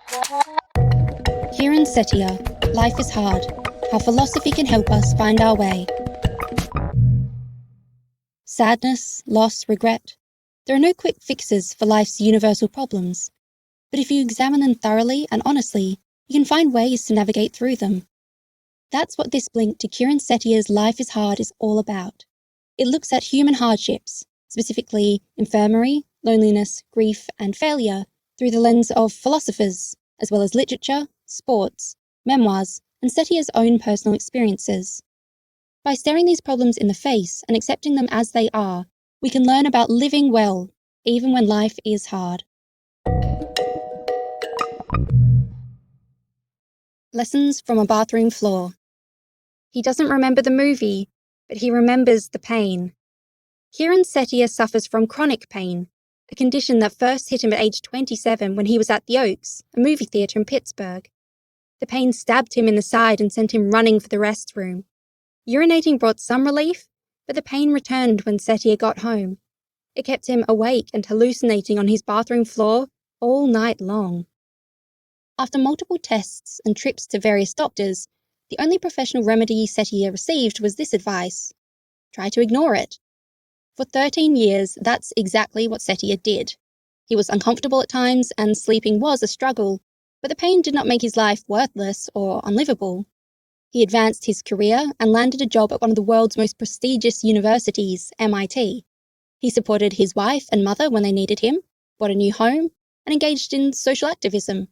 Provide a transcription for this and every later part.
Kieran Setiya, Life is Hard, How Philosophy Can Help Us Find Our Way. Sadness, loss, regret. There are no quick fixes for life's universal problems. But if you examine them thoroughly and honestly, you can find ways to navigate through them. That's what this blink to Kieran Setiya's Life is Hard is all about. It looks at human hardships, specifically infirmary, loneliness, grief, and failure, through the lens of philosophers, as well as literature, sports, memoirs, and Setiya's own personal experiences. By staring these problems in the face and accepting them as they are, we can learn about living well, even when life is hard. Lessons from a bathroom floor. He doesn't remember the movie, but he remembers the pain. Kieran Setiya suffers from chronic pain, a condition that first hit him at age 27 when he was at the Oaks, a movie theatre in Pittsburgh. The pain stabbed him in the side and sent him running for the restroom. Urinating brought some relief, but the pain returned when Setiya got home. It kept him awake and hallucinating on his bathroom floor all night long. After multiple tests and trips to various doctors, the only professional remedy Setiya received was this advice: try to ignore it. For 13 years, that's exactly what Setiya did. He was uncomfortable at times, and sleeping was a struggle, but the pain did not make his life worthless or unlivable. He advanced his career and landed a job at one of the world's most prestigious universities, MIT. He supported his wife and mother when they needed him, bought a new home, and engaged in social activism.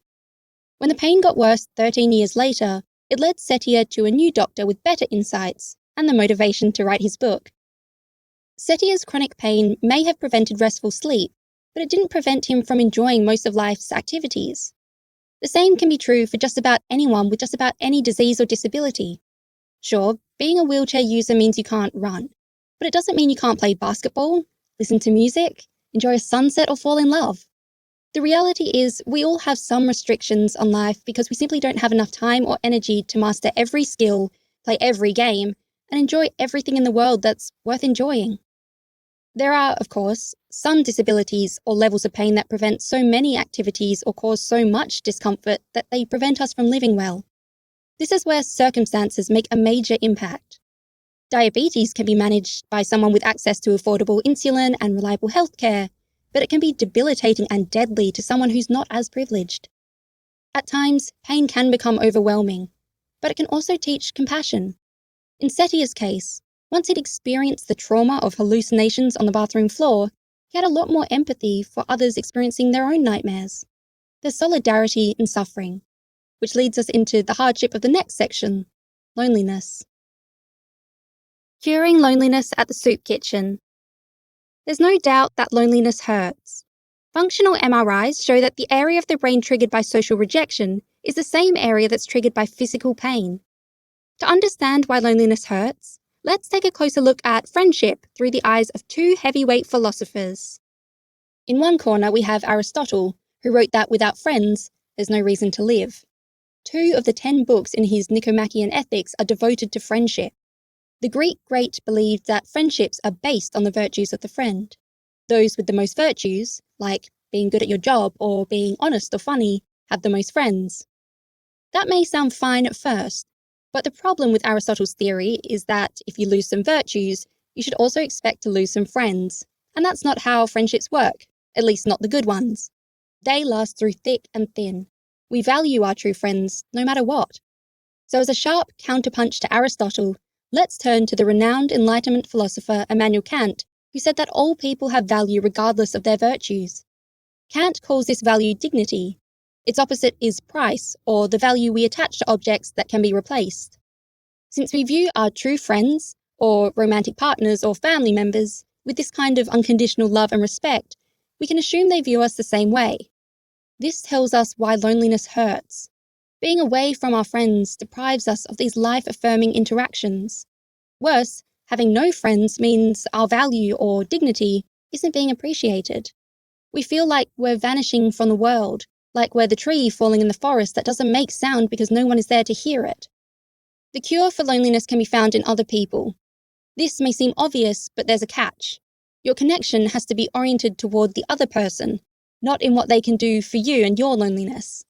When the pain got worse 13 years later, it led Setiya to a new doctor with better insights and the motivation to write his book. Setiya's chronic pain may have prevented restful sleep, but it didn't prevent him from enjoying most of life's activities. The same can be true for just about anyone with just about any disease or disability. Sure, being a wheelchair user means you can't run, but it doesn't mean you can't play basketball, listen to music, enjoy a sunset, or fall in love. The reality is we all have some restrictions on life because we simply don't have enough time or energy to master every skill, play every game, and enjoy everything in the world that's worth enjoying. There are, of course, some disabilities or levels of pain that prevent so many activities or cause so much discomfort that they prevent us from living well. This is where circumstances make a major impact. Diabetes can be managed by someone with access to affordable insulin and reliable healthcare, but it can be debilitating and deadly to someone who's not as privileged. At times, pain can become overwhelming, but it can also teach compassion. In Setiya's case, once he'd experienced the trauma of hallucinations on the bathroom floor, he had a lot more empathy for others experiencing their own nightmares. There's solidarity in suffering, which leads us into the hardship of the next section, loneliness. Curing loneliness at the soup kitchen. There's no doubt that loneliness hurts. Functional MRIs show that the area of the brain triggered by social rejection is the same area that's triggered by physical pain. To understand why loneliness hurts, let's take a closer look at friendship through the eyes of two heavyweight philosophers. In one corner, we have Aristotle, who wrote that without friends, there's no reason to live. 2 of the 10 books in his Nicomachean Ethics are devoted to friendship. The Greek great believed that friendships are based on the virtues of the friend. Those with the most virtues, like being good at your job or being honest or funny, have the most friends. That may sound fine at first, but the problem with Aristotle's theory is that if you lose some virtues, you should also expect to lose some friends. And that's not how friendships work, at least not the good ones. They last through thick and thin. We value our true friends no matter what. So as a sharp counterpunch to Aristotle, let's turn to the renowned Enlightenment philosopher Immanuel Kant, who said that all people have value regardless of their virtues. Kant calls this value dignity. Its opposite is price, or the value we attach to objects that can be replaced. Since we view our true friends, or romantic partners or family members, with this kind of unconditional love and respect, we can assume they view us the same way. This tells us why loneliness hurts. Being away from our friends deprives us of these life-affirming interactions. Worse, having no friends means our value or dignity isn't being appreciated. We feel like we're vanishing from the world, like we're the tree falling in the forest that doesn't make sound because no one is there to hear it. The cure for loneliness can be found in other people. This may seem obvious, but there's a catch. Your connection has to be oriented toward the other person, not in what they can do for you and your loneliness.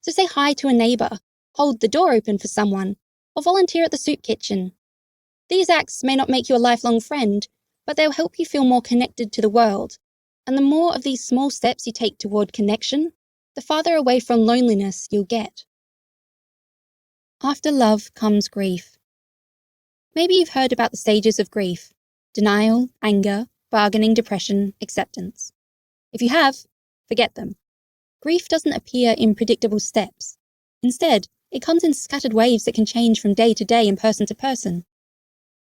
So say hi to a neighbour, hold the door open for someone, or volunteer at the soup kitchen. These acts may not make you a lifelong friend, but they'll help you feel more connected to the world. And the more of these small steps you take toward connection, the farther away from loneliness you'll get. After love comes grief. Maybe you've heard about the stages of grief: denial, anger, bargaining, depression, acceptance. If you have, forget them. Grief doesn't appear in predictable steps. Instead, it comes in scattered waves that can change from day to day and person to person.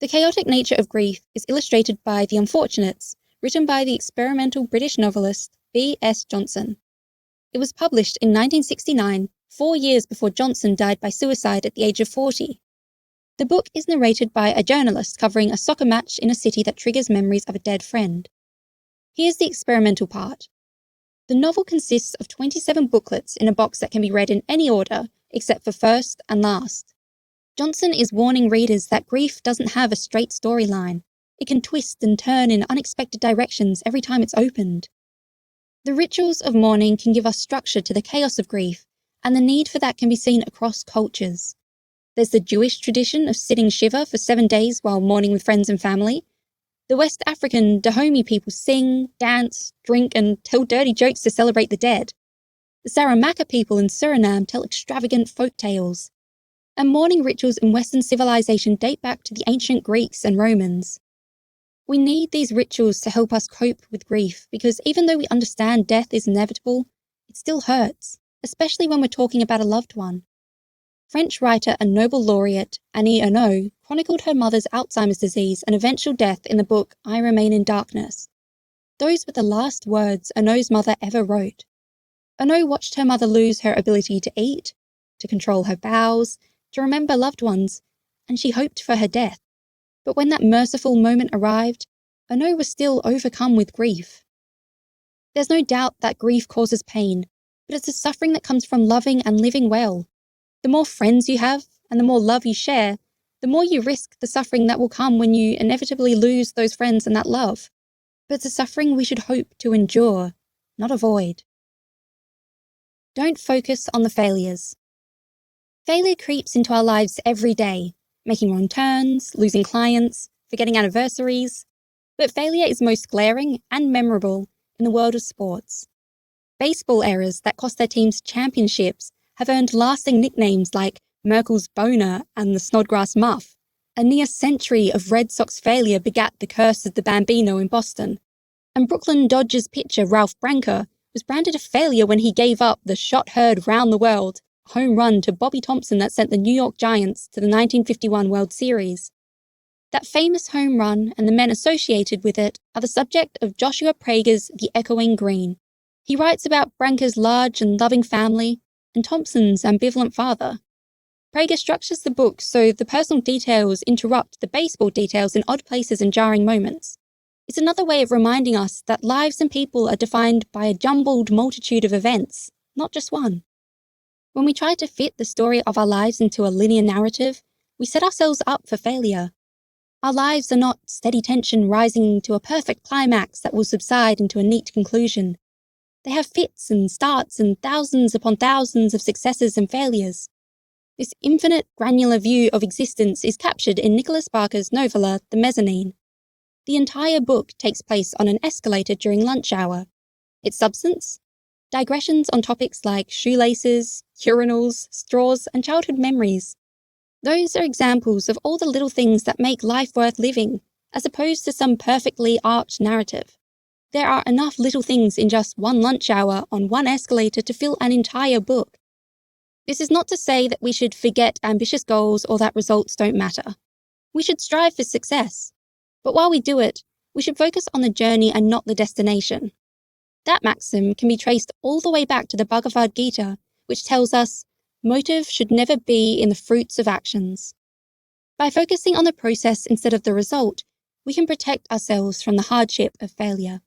The chaotic nature of grief is illustrated by The Unfortunates, written by the experimental British novelist B.S. Johnson. It was published in 1969, 4 years before Johnson died by suicide at the age of 40. The book is narrated by a journalist covering a soccer match in a city that triggers memories of a dead friend. Here's the experimental part. The novel consists of 27 booklets in a box that can be read in any order, except for first and last. Johnson is warning readers that grief doesn't have a straight storyline. It can twist and turn in unexpected directions every time it's opened. The rituals of mourning can give us structure to the chaos of grief, and the need for that can be seen across cultures. There's the Jewish tradition of sitting Shiva for 7 days while mourning with friends and family. The West African Dahomey people sing, dance, drink, and tell dirty jokes to celebrate the dead. The Saramacca people in Suriname tell extravagant folk tales. And mourning rituals in Western civilization date back to the ancient Greeks and Romans. We need these rituals to help us cope with grief, because even though we understand death is inevitable, it still hurts, especially when we're talking about a loved one. French writer and Nobel laureate Annie Ernaux chronicled her mother's Alzheimer's disease and eventual death in the book I Remain in Darkness. Those were the last words Ernaux's mother ever wrote. Ernaux watched her mother lose her ability to eat, to control her bowels, to remember loved ones, and she hoped for her death. But when that merciful moment arrived, Ernaux was still overcome with grief. There's no doubt that grief causes pain, but it's a suffering that comes from loving and living well. The more friends you have, and the more love you share, the more you risk the suffering that will come when you inevitably lose those friends and that love. But it's a suffering we should hope to endure, not avoid. Don't focus on the failures. Failure creeps into our lives every day, making wrong turns, losing clients, forgetting anniversaries. But failure is most glaring and memorable in the world of sports. Baseball errors that cost their teams championships have earned lasting nicknames like Merkel's Boner and the Snodgrass Muff. A near century of Red Sox failure begat the curse of the Bambino in Boston. And Brooklyn Dodgers pitcher Ralph Branca was branded a failure when he gave up the shot heard round the world home run to Bobby Thompson that sent the New York Giants to the 1951 World Series. That famous home run and the men associated with it are the subject of Joshua Prager's The Echoing Green. He writes about Branca's large and loving family and Thompson's ambivalent father. Prager structures the book so the personal details interrupt the baseball details in odd places and jarring moments. It's another way of reminding us that lives and people are defined by a jumbled multitude of events, not just one. When we try to fit the story of our lives into a linear narrative, we set ourselves up for failure. Our lives are not steady tension rising to a perfect climax that will subside into a neat conclusion. They have fits and starts and thousands upon thousands of successes and failures. This infinite granular view of existence is captured in Nicholas Barker's novella The Mezzanine. The entire book takes place on an escalator during lunch hour. Its substance? Digressions on topics like shoelaces, urinals, straws, and childhood memories. Those are examples of all the little things that make life worth living, as opposed to some perfectly arched narrative. There are enough little things in just one lunch hour on one escalator to fill an entire book. This is not to say that we should forget ambitious goals or that results don't matter. We should strive for success. But while we do it, we should focus on the journey and not the destination. That maxim can be traced all the way back to the Bhagavad Gita, which tells us, motive should never be in the fruits of actions. By focusing on the process instead of the result, we can protect ourselves from the hardship of failure.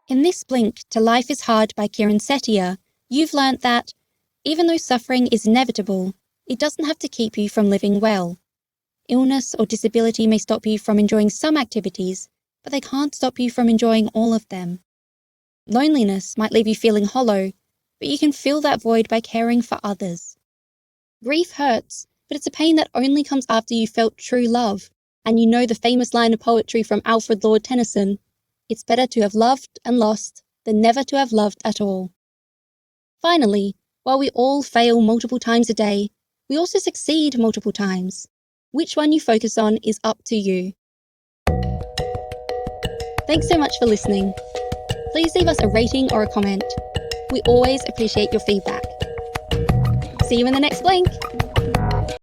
In this blink to Life is Hard by Kieran Setiya, you've learnt that, even though suffering is inevitable, it doesn't have to keep you from living well. Illness or disability may stop you from enjoying some activities, but they can't stop you from enjoying all of them. Loneliness might leave you feeling hollow, but you can fill that void by caring for others. Grief hurts, but it's a pain that only comes after you felt true love, and you know the famous line of poetry from Alfred Lord Tennyson, "It's better to have loved and lost than never to have loved at all." Finally, while we all fail multiple times a day, we also succeed multiple times. Which one you focus on is up to you. Thanks so much for listening. Please leave us a rating or a comment. We always appreciate your feedback. See you in the next Blink!